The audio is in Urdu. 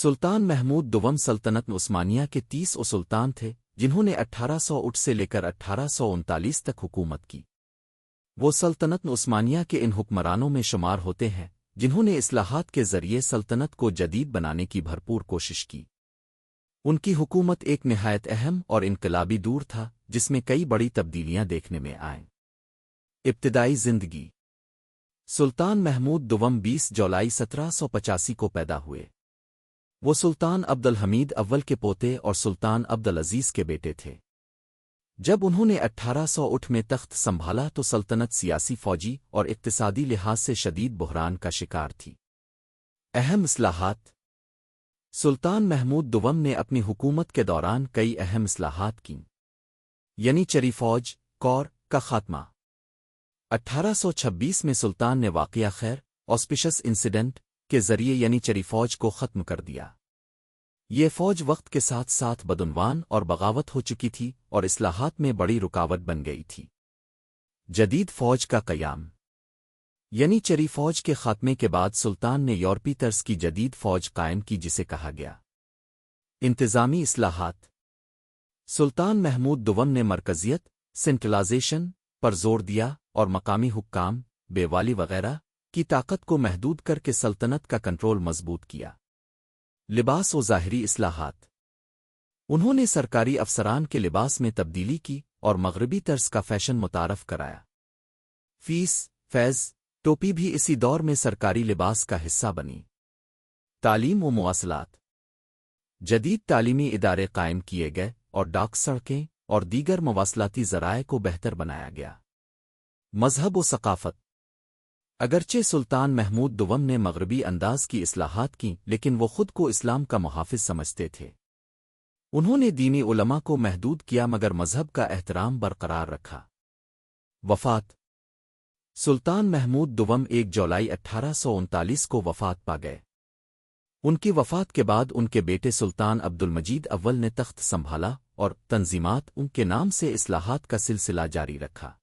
سلطان محمود دوم سلطنت عثمانیہ کے 30 سلطان تھے جنہوں نے 1808 سے لے کر 1839 تک حکومت کی۔ وہ سلطنت عثمانیہ کے ان حکمرانوں میں شمار ہوتے ہیں جنہوں نے اصلاحات کے ذریعے سلطنت کو جدید بنانے کی بھرپور کوشش کی۔ ان کی حکومت ایک نہایت اہم اور انقلابی دور تھا جس میں کئی بڑی تبدیلیاں دیکھنے میں آئیں۔ ابتدائی زندگی۔ سلطان محمود دوم 20 جولائی 1785 کو پیدا ہوئے۔ وہ سلطان عبد الحمید اول کے پوتے اور سلطان عبد العزیز کے بیٹے تھے۔ جب انہوں نے 1808 میں تخت سنبھالا تو سلطنت سیاسی، فوجی اور اقتصادی لحاظ سے شدید بحران کا شکار تھی۔ اہم اصلاحات۔ سلطان محمود دوم نے اپنی حکومت کے دوران کئی اہم اصلاحات کیں، یعنی چری فوج کور کا خاتمہ۔ 1826 میں سلطان نے واقعہ خیر آسپیشس انسیڈنٹ کے ذریعے یعنی چری فوج کو ختم کر دیا۔ یہ فوج وقت کے ساتھ ساتھ بدعنوان اور بغاوت ہو چکی تھی اور اصلاحات میں بڑی رکاوٹ بن گئی تھی۔ جدید فوج کا قیام، یعنی چری فوج کے خاتمے کے بعد سلطان نے یورپی طرز کی جدید فوج قائم کی جسے کہا گیا انتظامی اصلاحات۔ سلطان محمود دوم نے مرکزیت سینٹرلائزیشن پر زور دیا اور مقامی حکام بے والی وغیرہ کی طاقت کو محدود کر کے سلطنت کا کنٹرول مضبوط کیا۔ لباس و ظاہری اصلاحات۔ انہوں نے سرکاری افسران کے لباس میں تبدیلی کی اور مغربی طرز کا فیشن متعارف کرایا۔ فیض ٹوپی بھی اسی دور میں سرکاری لباس کا حصہ بنی۔ تعلیم و مواصلات۔ جدید تعلیمی ادارے قائم کیے گئے اور ڈاک سڑکیں اور دیگر مواصلاتی ذرائع کو بہتر بنایا گیا۔ مذہب و ثقافت۔ اگرچہ سلطان محمود دوم نے مغربی انداز کی اصلاحات کیں لیکن وہ خود کو اسلام کا محافظ سمجھتے تھے۔ انہوں نے دینی علماء کو محدود کیا مگر مذہب کا احترام برقرار رکھا۔ وفات۔ سلطان محمود دوم 1 جولائی 1839 کو وفات پا گئے۔ ان کی وفات کے بعد ان کے بیٹے سلطان عبد المجید اول نے تخت سنبھالا اور تنظیمات ان کے نام سے اصلاحات کا سلسلہ جاری رکھا۔